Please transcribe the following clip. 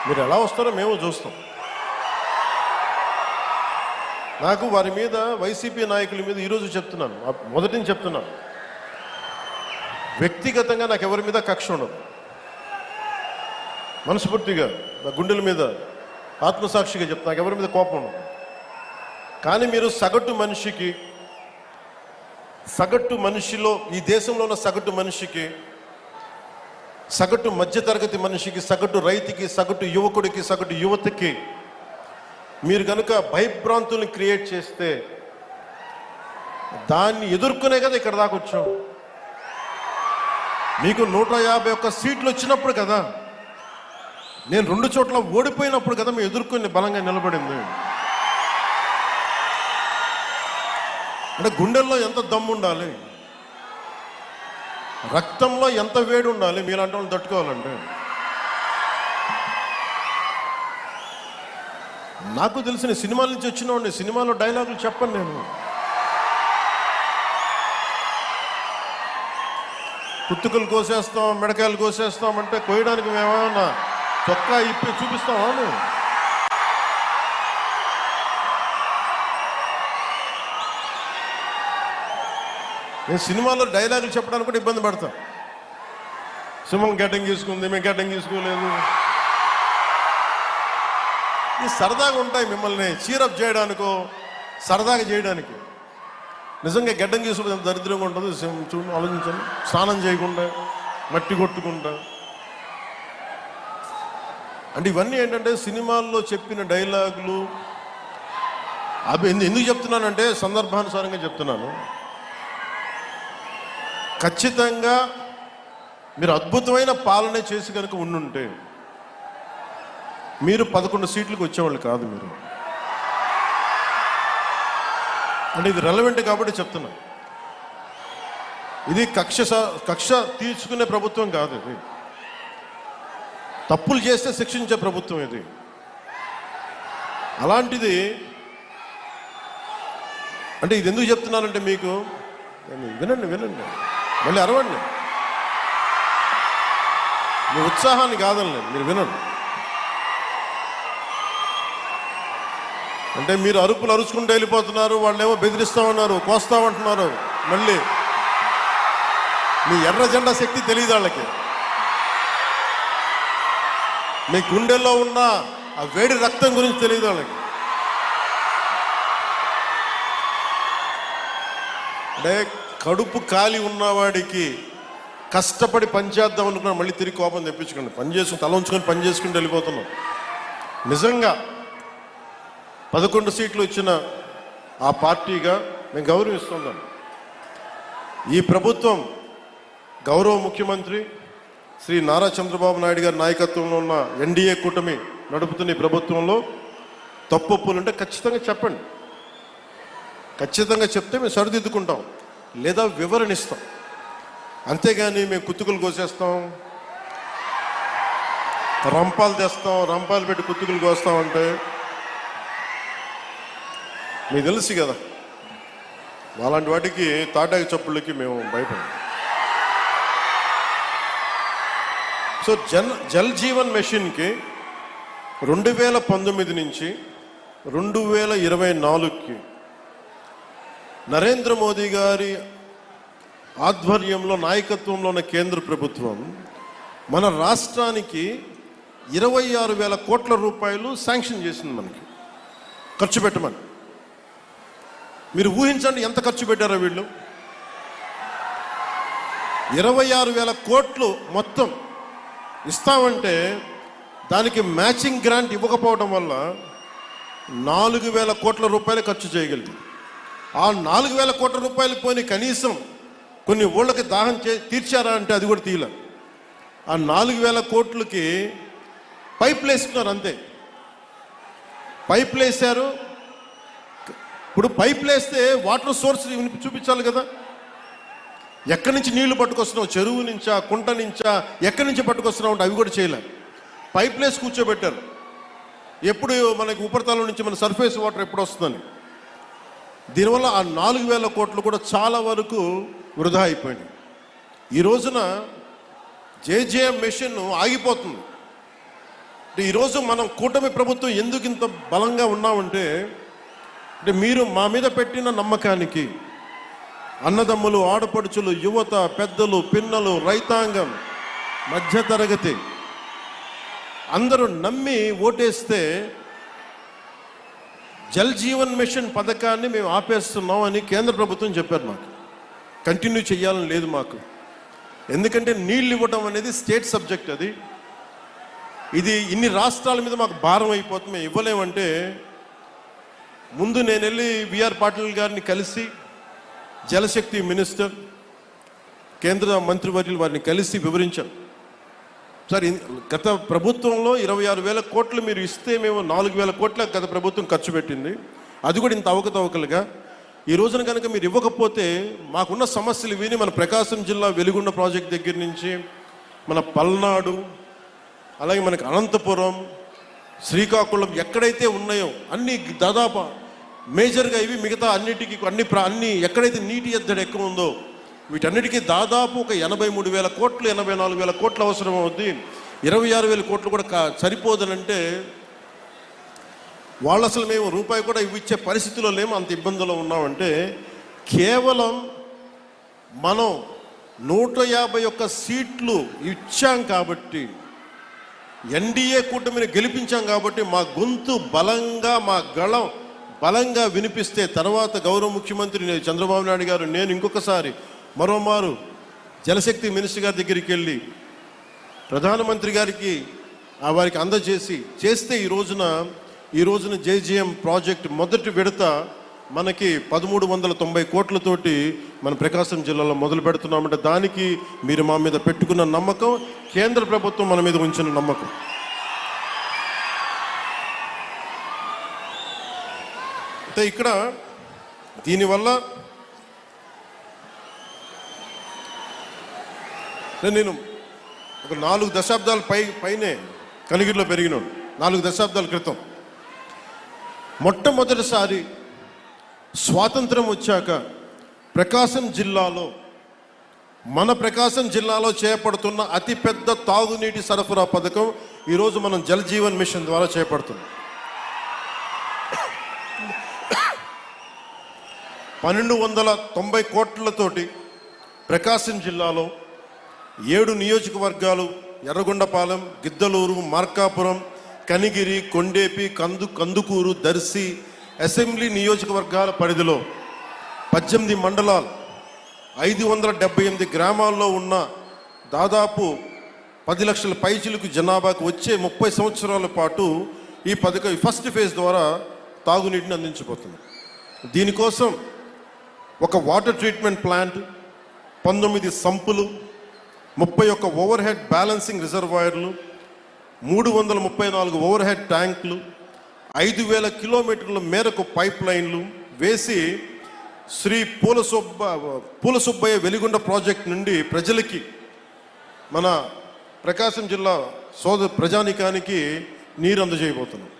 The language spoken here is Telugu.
మీరు ఎలా వస్తారో మేము చూస్తాం. నాకు వారి మీద, వైసీపీ నాయకుల మీద ఈరోజు చెప్తున్నాను, మొదటి నుంచి చెప్తున్నాను, వ్యక్తిగతంగా నాకు ఎవరి మీద కక్ష ఉండదు. మనస్ఫూర్తిగా నా గుండెల మీద ఆత్మసాక్షిగా చెప్తాను, నాకు ఎవరి మీద కోపం ఉండదు. కానీ మీరు సగటు మనిషిలో, ఈ దేశంలో ఉన్న సగటు మనిషికి, సగటు మధ్యతరగతి మనిషికి, సగటు రైతుకి, సగటు యువకుడికి, సగటు యువతకి మీరు కనుక భయభ్రాంతుల్ని క్రియేట్ చేస్తే దాన్ని ఎదుర్కొనే కదా ఇక్కడ దాకా వచ్చాం. మీకు 151 సీట్లు వచ్చినప్పుడు కదా, నేను 2 చోట్ల ఓడిపోయినప్పుడు కదా మేము ఎదుర్కొని బలంగా నిలబడింది. అంటే గుండెల్లో ఎంత దమ్ము ఉండాలి, రక్తంలో ఎంత వేడి ఉండాలి మీలాంటి వాళ్ళు తట్టుకోవాలంటే. నాకు తెలిసిన సినిమాల నుంచి వచ్చినవాడిని, సినిమాలో డైలాగులు చెప్పను నేను. కుత్తుకలు కోసేస్తాం, మిడకాయలు కోసేస్తాం అంటే కోయడానికి మేమేమన్నా చొక్కా ఇప్పి చూపిస్తామా? నేను సినిమాలో డైలాగులు చెప్పడానికి కూడా ఇబ్బంది పడతాను. సింహం గడ్డంగి తీసుకుంది, మేము గడ్డంగి తీసుకోలేదు. ఇది సరదాగా ఉంటాయి, మిమ్మల్ని చీరప్ చేయడానికో సరదాగా చేయడానికి. నిజంగా గడ్డం తీసుకుంటే ఎంత దరిద్రంగా ఉంటుంది చూడండి, ఆలోచించండి. స్నానం చేయకుండా, మట్టి కొట్టుకుంటా. అంటే ఇవన్నీ ఏంటంటే సినిమాల్లో చెప్పిన డైలాగులు. అవి ఎందుకు చెప్తున్నానంటే సందర్భానుసారంగా చెప్తున్నాను. ఖచ్చితంగా మీరు అద్భుతమైన పాలన చేసి కనుక ఉండుంటే మీరు 11 సీట్లకు వచ్చేవాళ్ళు కాదు. మీరు అంటే ఇది రెలవెంట్ కాబట్టి చెప్తున్నా. ఇది కక్ష తీర్చుకునే ప్రభుత్వం కాదు. ఇది తప్పులు చేస్తే శిక్షించే ప్రభుత్వం ఇది. అలాంటిది అంటే ఇది ఎందుకు చెప్తున్నానంటే మీకు వినండి, మళ్ళీ అరవండి. మీ ఉత్సాహాన్ని కాదండి, మీరు వినండి. అంటే మీరు అరుపులు అరుచుకుంటూ వెళ్ళిపోతున్నారు, వాళ్ళేమో బెదిరిస్తామన్నారు, కోస్తామంటున్నారు. మళ్ళీ మీ ఎర్ర జెండా శక్తి తెలియదు వాళ్ళకి. మీ గుండెల్లో ఉన్న ఆ వేడి రక్తం గురించి తెలియదు వాళ్ళకి. అంటే కడుపు కాలి ఉన్నవాడికి కష్టపడి పనిచేద్దాం అనుకున్నాను, మళ్ళీ తిరిగి కోపం తెప్పించుకోండి. పని చేసుకుని తల ఉంచుకొని పని చేసుకుంటూ వెళ్ళిపోతున్నాం. నిజంగా 11 సీట్లు ఇచ్చిన ఆ పార్టీగా మేము గౌరవిస్తున్నాం. ఈ ప్రభుత్వం గౌరవ ముఖ్యమంత్రి శ్రీ నారా చంద్రబాబు నాయుడు గారి నాయకత్వంలో ఉన్న ఎన్డీఏ కూటమి నడుపుతున్న ఈ ప్రభుత్వంలో తప్పులుంటే ఖచ్చితంగా చెప్పండి. ఖచ్చితంగా చెప్తే మేము సరిదిద్దుకుంటాం, లేదా వివరణ ఇస్తాం. అంతేగాని మేము కుత్తుకులు కోసేస్తాం, రంపాలు తెస్తాం, రంపాలు పెట్టి కుత్తుకులు కోస్తామంటే మీకు తెలుసు కదా, అలాంటి వాటికి తాటాకి చప్పుళ్ళకి మేము భయపడం. సో జల్ జీవన్ మిషన్కి 2019 నుంచి 2024కి నరేంద్ర మోదీ గారి ఆధ్వర్యంలో నాయకత్వంలో ఉన్న కేంద్ర ప్రభుత్వం మన రాష్ట్రానికి 26,000 కోట్ల రూపాయలు శాంక్షన్ చేసింది, మనకి ఖర్చు పెట్టమని. మీరు ఊహించండి ఎంత ఖర్చు పెట్టారో వీళ్ళు. 26,000 కోట్లు మొత్తం ఇస్తామంటే దానికి మ్యాచింగ్ గ్రాంట్ ఇవ్వకపోవడం వల్ల 4,000 కోట్ల రూపాయలు ఖర్చు చేయగలిగింది. ఆ 4,000 కోట్ల రూపాయలు పోయి కనీసం కొన్ని ఊళ్ళకి దాహం తీర్చారా అంటే అది కూడా తీయలే. ఆ 4,000 కోట్లకి పైపులు వేసుకున్నారు, అంతే. పైపులు వేసారు. ఇప్పుడు పైపులు వేస్తే వాటర్ సోర్స్ చూపించాలి కదా. ఎక్కడి నుంచి నీళ్లు పట్టుకొస్తున్నావు, చెరువు నుంచా, కుంట నుంచా, ఎక్కడి నుంచి పట్టుకొస్తున్నావు అంటే అవి కూడా చేయలే. పైపులు వేసి కూర్చోబెట్టారు. ఎప్పుడు మనకి ఉపరితలం నుంచి మన సర్ఫేస్ వాటర్ ఎప్పుడు వస్తుందని. దీనివల్ల ఆ 4,000 కోట్లు కూడా చాలా వరకు వృధా అయిపోయింది. ఈ రోజున జేజేఎం మిషన్ ఆగిపోతుంది. ఈరోజు మనం కూటమి ప్రభుత్వం ఎందుకు ఇంత బలంగా ఉన్నామంటే మీరు మా మీద పెట్టిన నమ్మకానికి అన్నదమ్ములు, ఆడపడుచులు, యువత, పెద్దలు, పిన్నలు, రైతాంగం, మధ్యతరగతి అందరూ నమ్మి ఓటేస్తే జల్ జీవన్ మిషన్ పథకాన్ని మేము ఆపేస్తున్నాం అని కేంద్ర ప్రభుత్వం చెప్పారు. మాకు కంటిన్యూ చేయాలని లేదు మాకు. ఎందుకంటే నీళ్ళు ఇవ్వడం అనేది స్టేట్ సబ్జెక్ట్. ఇది ఇన్ని రాష్ట్రాల మీద మాకు భారం అయిపోతుంది, మేము ఇవ్వలేమంటే ముందు నేను వెళ్ళి విఆర్ పాటిల్ గారిని కలిసి, జలశక్తి మినిస్టర్, కేంద్ర మంత్రివర్యులు వారిని కలిసి వివరించాను. సార్, గత ప్రభుత్వంలో 26,000 కోట్లు మీరు ఇస్తే మేము 4,000 కోట్ల గత ప్రభుత్వం ఖర్చు పెట్టింది. అది కూడా ఇంత అవకతవకలుగా. ఈ రోజున కనుక మీరు ఇవ్వకపోతే మాకున్న సమస్యలు విని మన ప్రకాశం జిల్లా వెలుగొండ ప్రాజెక్ట్ దగ్గర నుంచి మన పల్నాడు, అలాగే మనకి అనంతపురం, శ్రీకాకుళం ఎక్కడైతే ఉన్నాయో అన్ని దాదాపు మేజర్గా ఇవి, మిగతా అన్నిటికీ అన్ని ఎక్కడైతే నీటి ఎద్దడి ఎక్కువ ఉందో వీటన్నిటికీ దాదాపు ఒక 83,000 కోట్లు, 84,000 కోట్లు అవసరం అవుద్ది. 26,000 కోట్లు కూడా సరిపోదనంటే వాళ్ళు అసలు మేము రూపాయి కూడా ఇచ్చే పరిస్థితిలో లేము, అంత ఇబ్బందులో ఉన్నామంటే కేవలం మనం 151 సీట్లు ఇచ్చాం కాబట్టి, ఎన్డీఏ కూటమిని గెలిపించాం కాబట్టి మా గొంతు బలంగా, మా గళం బలంగా వినిపిస్తే తర్వాత గౌరవ ముఖ్యమంత్రి చంద్రబాబు నాయుడు గారు, నేను ఇంకొకసారి మరోమారు జలశక్తి మినిస్టర్ గారి దగ్గరికి వెళ్ళి ప్రధానమంత్రి గారికి వారికి చేస్తే ఈ రోజున జేజీఎం ప్రాజెక్ట్ మొదటి విడత మనకి 1,390 కోట్లతోటి మన ప్రకాశం జిల్లాలో మొదలు పెడుతున్నామంటే దానికి మీరు మా మీద పెట్టుకున్న నమ్మకం, కేంద్ర ప్రభుత్వం మన మీద ఉంచిన నమ్మకం. అయితే ఇక్కడ దీనివల్ల నేను ఒక 4 దశాబ్దాల పైనే కనిగిరిలో పెరిగినాడు. 4 దశాబ్దాల క్రితం మొట్టమొదటిసారి స్వాతంత్రం వచ్చాక మన ప్రకాశం జిల్లాలో చేపడుతున్న అతిపెద్ద తాగునీటి సరఫరా పథకం ఈరోజు మనం జల్ జీవన్ మిషన్ ద్వారా చేపడుతున్నాం. 1,290 కోట్లతోటి ప్రకాశం జిల్లాలో 7 నియోజకవర్గాలు, ఎర్రగొండపాలెం, గిద్దలూరు, మార్కాపురం, కనిగిరి, కొండేపి, కందుకూరు, దర్శి అసెంబ్లీ నియోజకవర్గాల పరిధిలో 18 మండలాలు, 578 గ్రామాల్లో ఉన్న దాదాపు 10 లక్షల పైచిలకు జనాభాకు వచ్చే 30 సంవత్సరాల పాటు ఈ పథకం ఫస్ట్ ఫేజ్ ద్వారా తాగునీటిని అందించబోతుంది. దీనికోసం ఒక water treatment plant, 19 సంపులు, 31 over head balancing రిజర్వాయర్లు, 334 ఓవర్ హెడ్ ట్యాంకులు, 5,000 కిలోమీటర్ల మేరకు పైప్ లైన్లు వేసి శ్రీ పూలసుబ్బయ్య వెలిగొండ ప్రాజెక్ట్ నుండి ప్రజలకి, మన ప్రకాశం జిల్లా ప్రజానికానికి నీరు అందజేయబోతున్నాం.